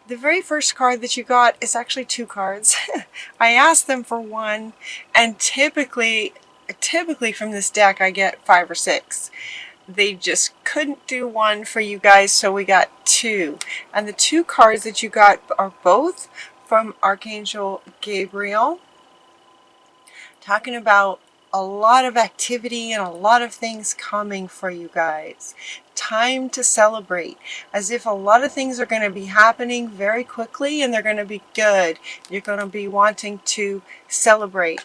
The very first card that you got is actually 2 cards. I asked them for 1, and typically from this deck I get 5 or 6. They just couldn't do 1 for you guys, so we got 2. And the 2 cards that you got are both from Archangel Gabriel, talking about a lot of activity and a lot of things coming for you guys. Time to celebrate, as if a lot of things are going to be happening very quickly and they're going to be good. You're going to be wanting to celebrate.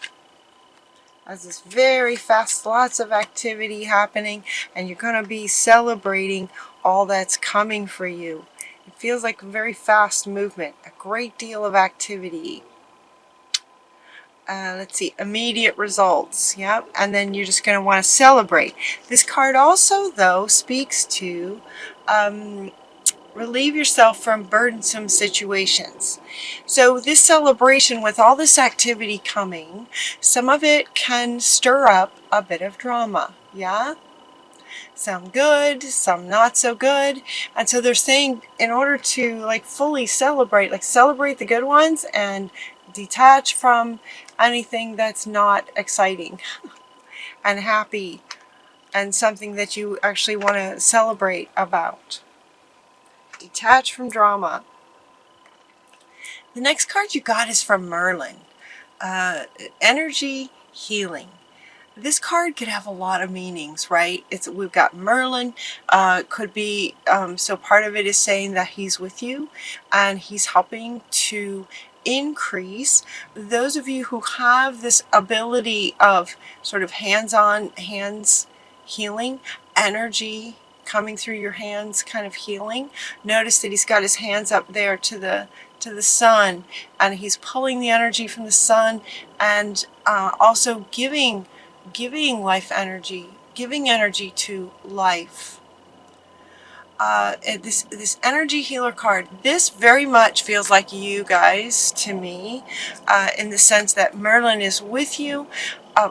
As this very fast, lots of activity happening, and you're going to be celebrating all that's coming for you. It feels like a very fast movement, a great deal of activity. Let's see, immediate results. Yep, and then you're just going to want to celebrate. This card also, though, speaks to relieve yourself from burdensome situations. So this celebration, with all this activity coming, some of it can stir up a bit of drama. Yeah? Some good, some not so good. And so they're saying, in order to like fully celebrate, like celebrate the good ones and detach from anything that's not exciting and happy and something that you actually want to celebrate about. Detach from drama. The next card you got is from Merlin. Energy healing. This card could have a lot of meanings, right? We've got Merlin. Could be, so part of it is saying that he's with you and he's helping to increase those of you who have this ability of sort of hands-on, hands healing, energy coming through your hands kind of healing. Notice that he's got his hands up there to the sun, and he's pulling the energy from the sun, and also giving life energy, giving energy to life. This energy healer card, this very much feels like you guys to me, in the sense that Merlin is with you.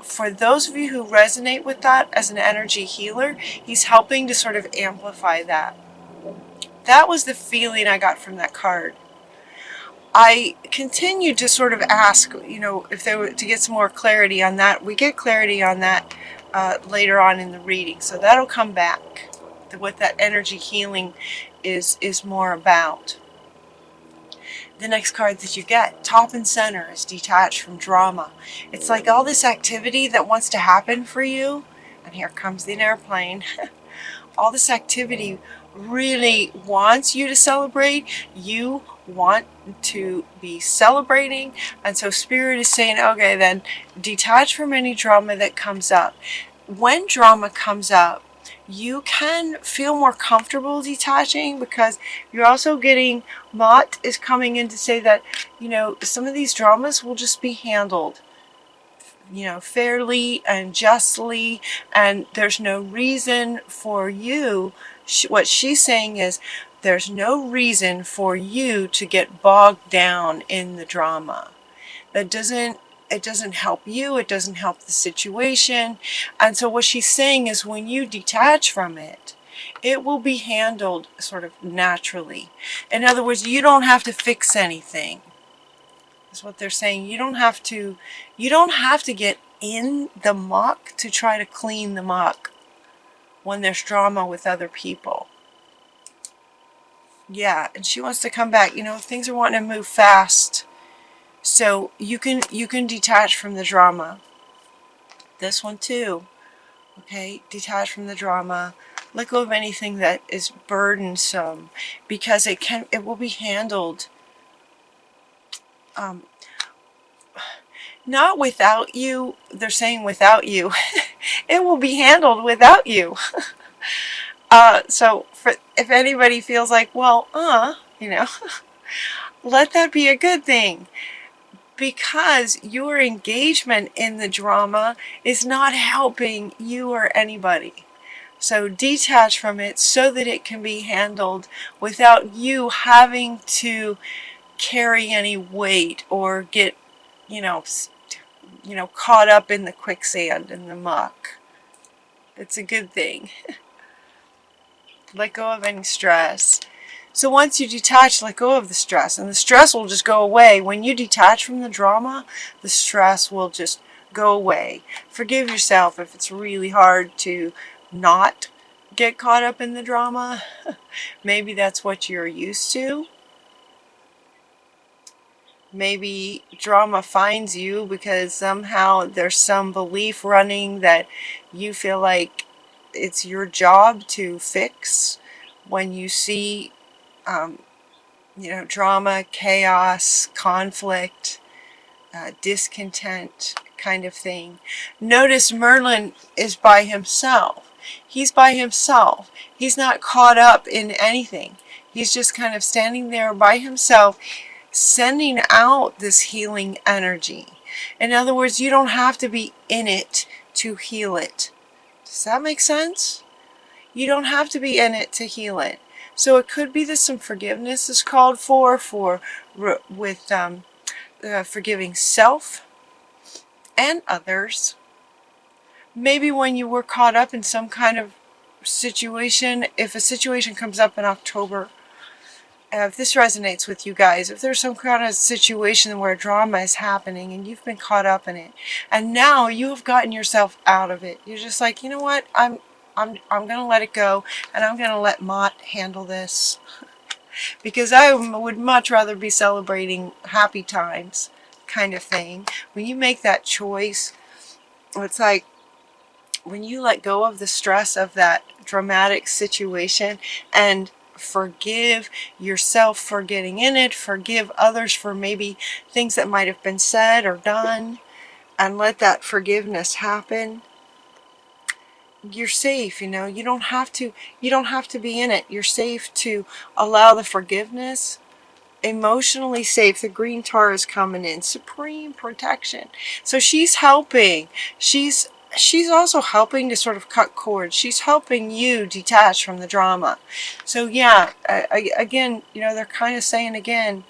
For those of you who resonate with that as an energy healer, he's helping to sort of amplify that. That was the feeling I got from that card. I continued to sort of ask, if they were to get some more clarity on that. We get clarity on that later on in the reading, so that'll come back. What that energy healing is more about. The next card that you get, top and center, is detached from drama. It's like all this activity that wants to happen for you, and here comes the airplane. All this activity really wants you to celebrate. You want to be celebrating, and so Spirit is saying, okay, then detach from any drama that comes up. When drama comes up, you can feel more comfortable detaching, because you're also getting, Mott is coming in to say that, some of these dramas will just be handled, fairly and justly, and there's no reason for you. What she's saying is, there's no reason for you to get bogged down in the drama. It doesn't help you, it doesn't help the situation. And so what she's saying is, when you detach from it, it will be handled sort of naturally. In other words, you don't have to fix anything. That's what they're saying. You don't have to get in the muck to try to clean the muck when there's drama with other people. Yeah, and she wants to come back. Things are wanting to move fast. So you can detach from the drama. This one too. Okay, detach from the drama. Let go of anything that is burdensome, because it will be handled not without you. They're saying without you. It will be handled without you. So if anybody feels like, well, let that be a good thing, because your engagement in the drama is not helping you or anybody. So detach from it so that it can be handled without you having to carry any weight or get, caught up in the quicksand and the muck. It's a good thing. Let go of any stress. So once you detach, let go of the stress, and the stress will just go away. When you detach from the drama, the stress will just go away. Forgive yourself if it's really hard to not get caught up in the drama. Maybe that's what you're used to. Maybe drama finds you because somehow there's some belief running that you feel like it's your job to fix. When you see drama, chaos, conflict, discontent kind of thing. Notice Merlin is by himself. He's by himself. He's not caught up in anything. He's just kind of standing there by himself, sending out this healing energy. In other words, you don't have to be in it to heal it. Does that make sense? You don't have to be in it to heal it. So it could be that some forgiveness is called for with forgiving self and others. Maybe when you were caught up in some kind of situation, if a situation comes up in October, if this resonates with you guys, if there's some kind of situation where drama is happening and you've been caught up in it, and now you have gotten yourself out of it, you're just like, you know what, I'm going to let it go, and I'm going to let Mott handle this. Because I would much rather be celebrating happy times kind of thing. When you make that choice, it's like when you let go of the stress of that dramatic situation and forgive yourself for getting in it, forgive others for maybe things that might have been said or done, and let that forgiveness happen, you're safe. You don't have to be in it. You're safe to allow the forgiveness. Emotionally safe. The green Taurus coming in, supreme protection. So she's helping. She's also helping to sort of cut cords. She's helping you detach from the drama. So yeah, again, they're kind of saying again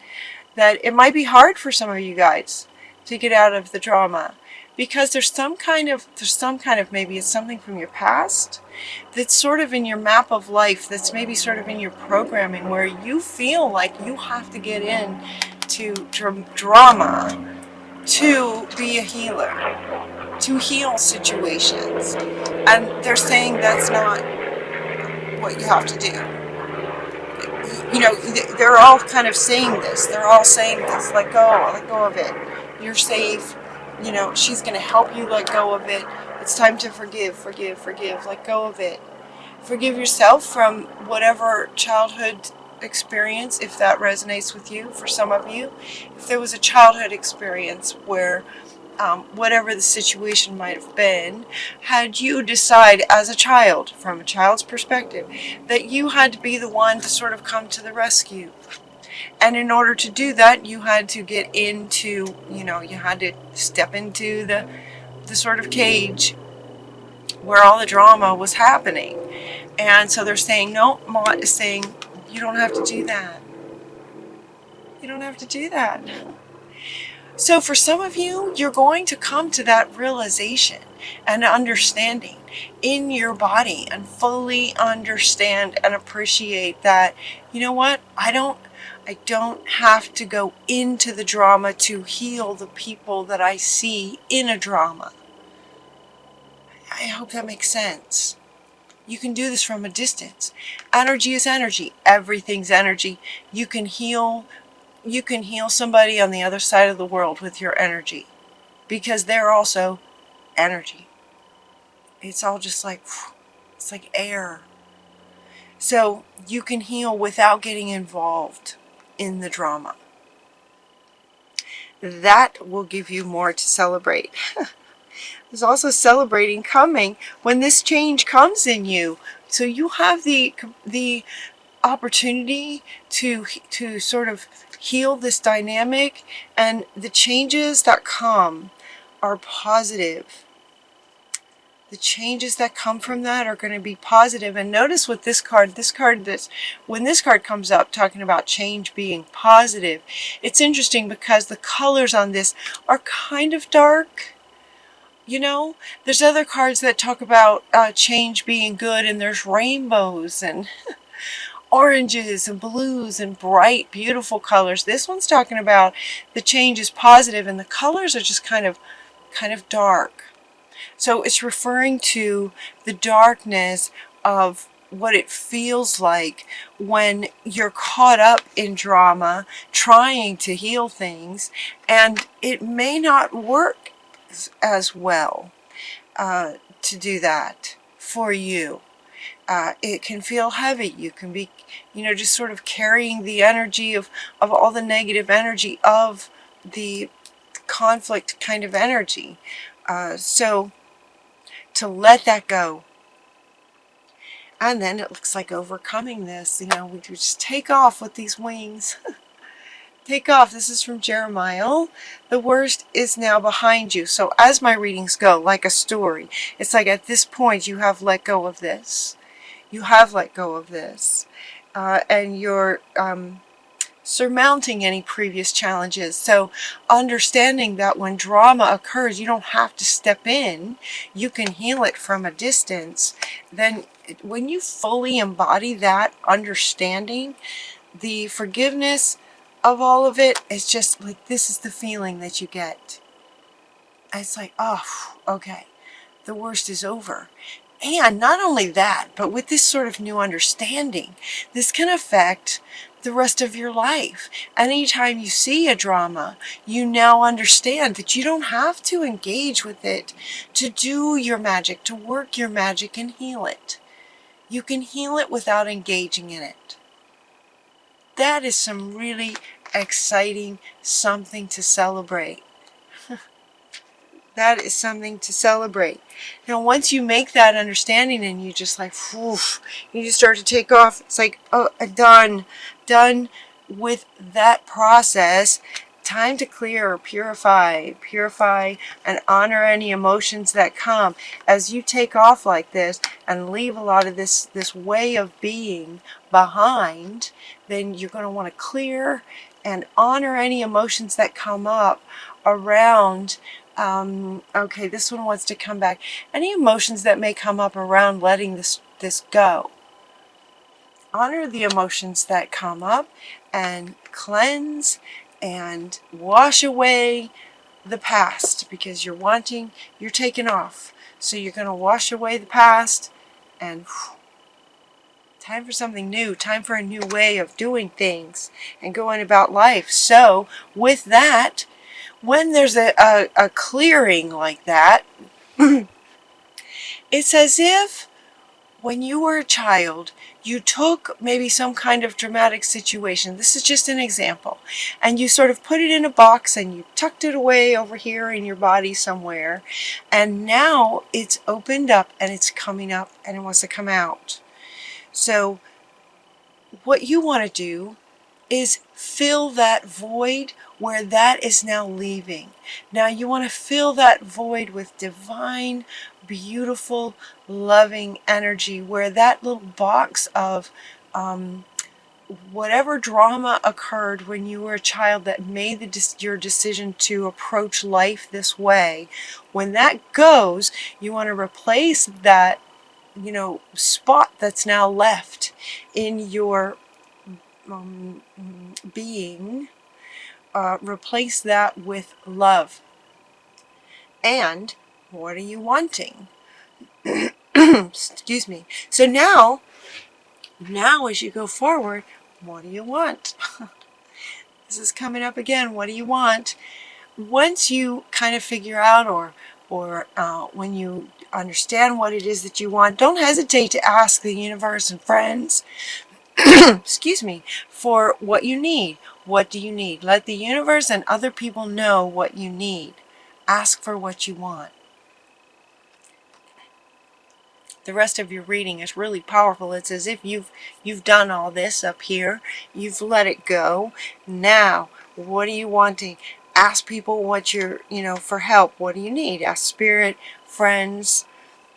that it might be hard for some of you guys to get out of the drama, because there's some kind of maybe it's something from your past that's sort of in your map of life, that's maybe sort of in your programming, where you feel like you have to get in to drama to be a healer, to heal situations. And they're saying that's not what you have to do. They're all kind of saying this. They're all saying this. Let go of it. You're safe. She's going to help you let go of it. It's time to forgive. Let go of it. Forgive yourself from whatever childhood experience, if that resonates with you. For some of you, if there was a childhood experience where whatever the situation might have been, had you decide as a child, from a child's perspective, that you had to be the one to sort of come to the rescue. And in order to do that, you had to get into, you had to step into the sort of cage where all the drama was happening. And so they're saying, no, Mott is saying, you don't have to do that. You don't have to do that. So for some of you, you're going to come to that realization and understanding in your body and fully understand and appreciate that, you know what, I don't have to go into the drama to heal the people that I see in a drama. I hope that makes sense. You can do this from a distance. Energy is energy. Everything's energy. You can heal somebody on the other side of the world with your energy, because they're also energy. It's all just like, it's like air. So you can heal without getting involved in the drama. That will give you more to celebrate. There's also celebrating coming when this change comes in you. So you have the opportunity to sort of heal this dynamic, and the changes that come are positive. The changes that come from that are going to be positive. And notice with when this card comes up talking about change being positive, it's interesting because the colors on this are kind of dark. There's other cards that talk about change being good, and there's rainbows and oranges and blues and bright, beautiful colors. This one's talking about the change is positive and the colors are just kind of dark. So it's referring to the darkness of what it feels like when you're caught up in drama, trying to heal things, and it may not work as well to do that for you. It can feel heavy. You can be, just sort of carrying the energy of all the negative energy of the conflict kind of energy. So to let that go. And then it looks like overcoming this. We just take off with these wings. Take off. This is from Jeremiah. The worst is now behind you. So as my readings go, like a story, it's like at this point you have let go of this. You have let go of this. And you're surmounting any previous challenges. So understanding that when drama occurs, you don't have to step in. You can heal it from a distance. Then when you fully embody that understanding, the forgiveness of all of it is just like, this is the feeling that you get. It's like, oh, okay, the worst is over. And not only that, but with this sort of new understanding, this can affect the rest of your life. Anytime you see a drama, you now understand that you don't have to engage with it to do your magic, to work your magic and heal it. You can heal it without engaging in it. That is some really exciting something to celebrate. That is something to celebrate. Now, once you make that understanding and you just like, whew, you just start to take off, it's like, oh, done with that process. Time to clear, purify, and honor any emotions that come. As you take off like this and leave a lot of this way of being behind, then you're going to want to clear and honor any emotions that come up around. Okay, this one wants to come back. Any emotions that may come up around letting this go. Honor the emotions that come up and cleanse and wash away the past, because you're taking off. So you're going to wash away the past and time for something new, time for a new way of doing things and going about life. So with that, when there's a clearing like that, it's as if when you were a child, you took maybe some kind of dramatic situation. This is just an example. And you sort of put it in a box and you tucked it away over here in your body somewhere. And now it's opened up and it's coming up and it wants to come out. So what you want to do is fill that void where that is now leaving. Now you want to fill that void with divine, beautiful, loving energy, where that little box of whatever drama occurred when you were a child that made your decision to approach life this way, when that goes, you want to replace that spot that's now left in your being, replace that with love. And what are you wanting? Excuse me. So now as you go forward, what do you want? This is coming up again. What do you want? Once you kind of figure out or when you understand what it is that you want, don't hesitate to ask the universe and friends excuse me, for what you need. What do you need? Let the universe and other people know what you need. Ask for what you want. The rest of your reading is really powerful. It's as if you've done all this up here. You've let it go. Now, what are you wanting? Ask people what you're, for help. What do you need? Ask spirit, friends.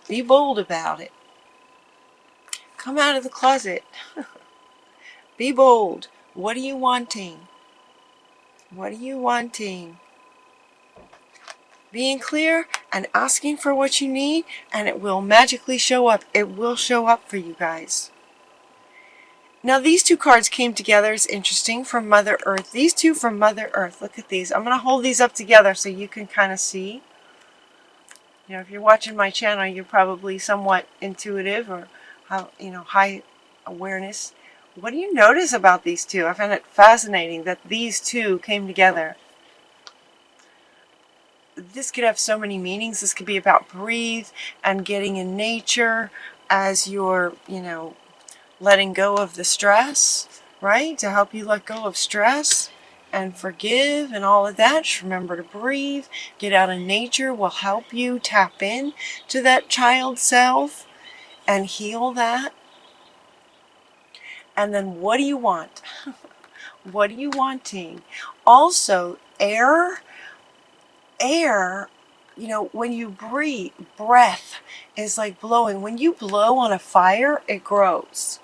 Be bold about it. Come out of the closet. Be bold. What are you wanting? What are you wanting? Being clear and asking for what you need, and it will magically show up. It will show up for you guys. Now these two cards came together. It's interesting, from Mother Earth. These two from Mother Earth. Look at these. I'm going to hold these up together so you can kind of see. You know, if you're watching my channel, you're probably somewhat intuitive or high awareness. What do you notice about these two? I find it fascinating that these two came together. This could have so many meanings. This could be about breathe and getting in nature as you're, letting go of the stress, right? To help you let go of stress and forgive and all of that. Just remember to breathe. Get out in nature will help you tap in to that child self and heal that. And then what do you want? What are you wanting? Also, air, when you breathe, breath is like blowing. When you blow on a fire, it grows.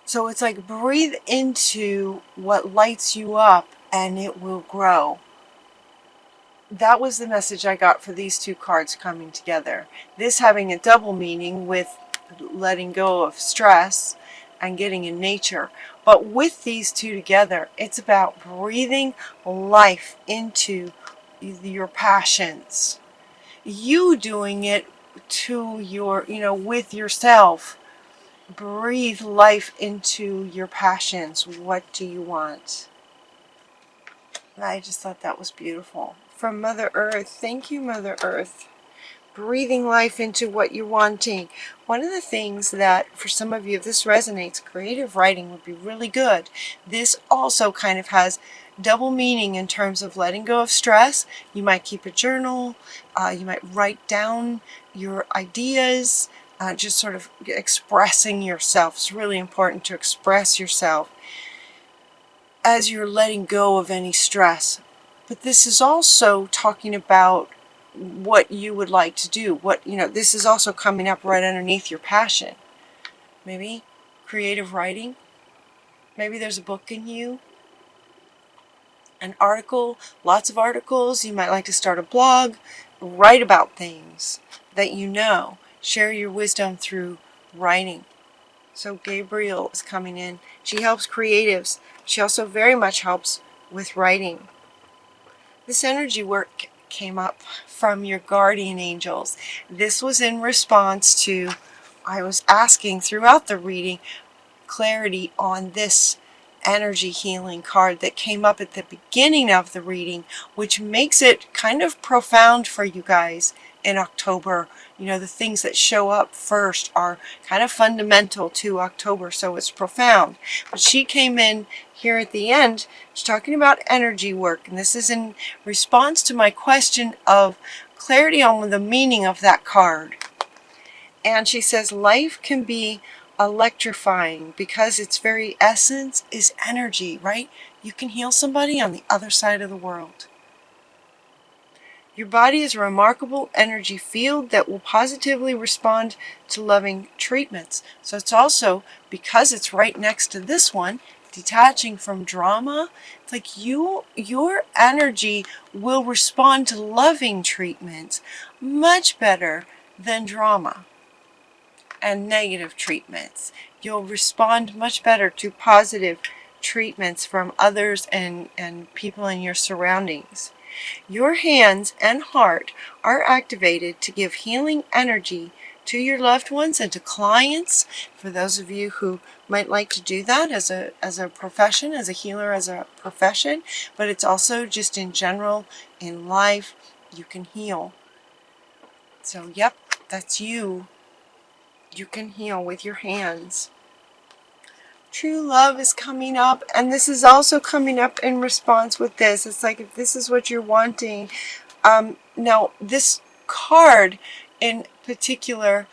So it's like breathe into what lights you up and it will grow. That was the message I got for these two cards coming together. This having a double meaning with letting go of stress and getting in nature. But with these two together, it's about breathing life into your passions. You doing it to your, with yourself. Breathe life into your passions. What do you want? I just thought that was beautiful. From Mother Earth. Thank you, Mother Earth. Breathing life into what you're wanting. One of the things that, for some of you, if this resonates, creative writing would be really good. This also kind of has double meaning in terms of letting go of stress. You might keep a journal. You might write down your ideas. Just sort of expressing yourself. It's really important to express yourself as you're letting go of any stress. But this is also talking about what you would like to do. This is also coming up right underneath your passion. Maybe creative writing. Maybe there's a book in you. An article, lots of articles. You might like to start a blog. Write about things that you know. Share your wisdom through writing. So Gabriel is coming in. She helps creatives. She also very much helps with writing. This energy work came up from your guardian angels. This was in response to, I was asking throughout the reading, clarity on this energy healing card that came up at the beginning of the reading, which makes it kind of profound for you guys in October. The things that show up first are kind of fundamental to October, so it's profound. But she came in here at the end, she's talking about energy work, and this is in response to my question of clarity on the meaning of that card. And she says life can be electrifying because its very essence is energy, right? You can heal somebody on the other side of the world. Your body is a remarkable energy field that will positively respond to loving treatments. So it's also, because it's right next to this one, detaching from drama, it's like your energy will respond to loving treatments much better than drama and negative treatments. You'll respond much better to positive treatments from others and people in your surroundings. Your hands and heart are activated to give healing energy to your loved ones and to clients, for those of you who might like to do that as a profession, as a healer, as a profession, but it's also just in general in life, you can heal. So yep, that's you. You can heal with your hands. True love is coming up, and this is also coming up in response with this. It's like, if this is what you're wanting. Now, this card in particular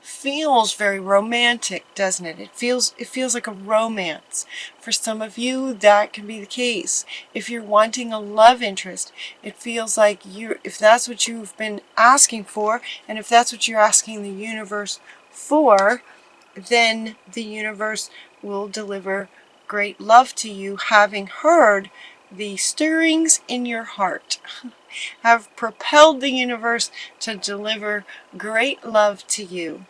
feels very romantic, doesn't it? It feels like a romance. For some of you, that can be the case. If you're wanting a love interest, it feels like if that's what you've been asking for, and if that's what you're asking the universe for, then the universe will deliver great love to you, having heard the stirrings in your heart have propelled the universe to deliver great love to you.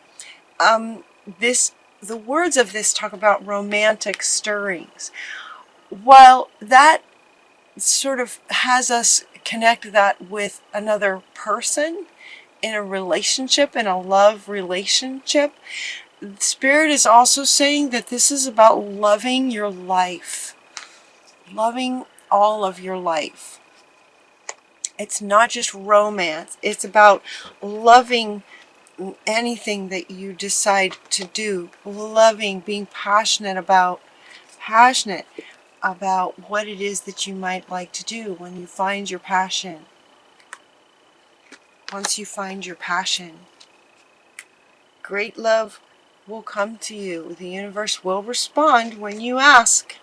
This the words of this talk about romantic stirrings. While that sort of has us connect that with another person in a relationship, in a love relationship, Spirit is also saying that this is about loving your life, loving all of your life. It's not just romance, it's about loving anything that you decide to do, loving, being passionate about what it is that you might like to do when you find your passion. Once you find your passion, great love will come to you. The universe will respond when you ask.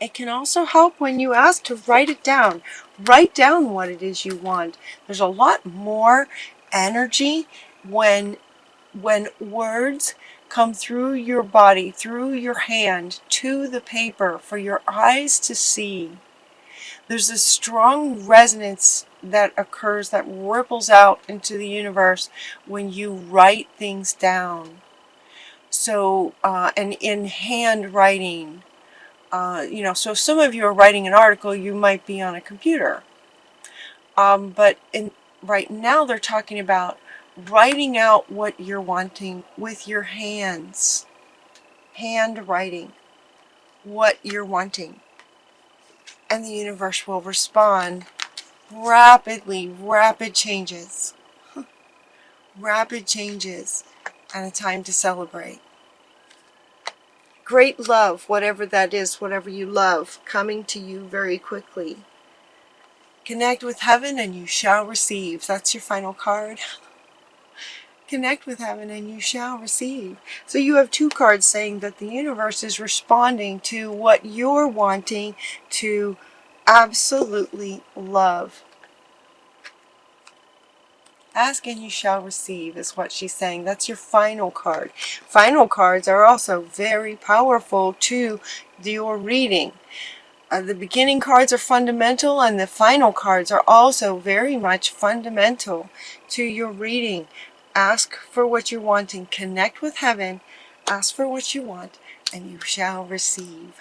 It can also help when you ask to write it down. Write down what it is you want. There's a lot more energy when words come through your body, through your hand, to the paper for your eyes to see. There's a strong resonance that occurs, that ripples out into the universe when you write things down. So, and in handwriting, so some of you are writing an article, you might be on a computer. But right now they're talking about writing out what you're wanting with your hands. Handwriting what you're wanting. And the universe will respond rapidly, rapid changes. Rapid changes and a time to celebrate. Great love, whatever that is, whatever you love, coming to you very quickly. Connect with heaven and you shall receive. That's your final card. Connect with heaven and you shall receive. So you have two cards saying that the universe is responding to what you're wanting to absolutely love. Ask and you shall receive is what she's saying. That's your final card. Final cards are also very powerful to your reading. The beginning cards are fundamental and the final cards are also very much fundamental to your reading. Ask for what you're wanting. Connect with heaven. Ask for what you want and you shall receive.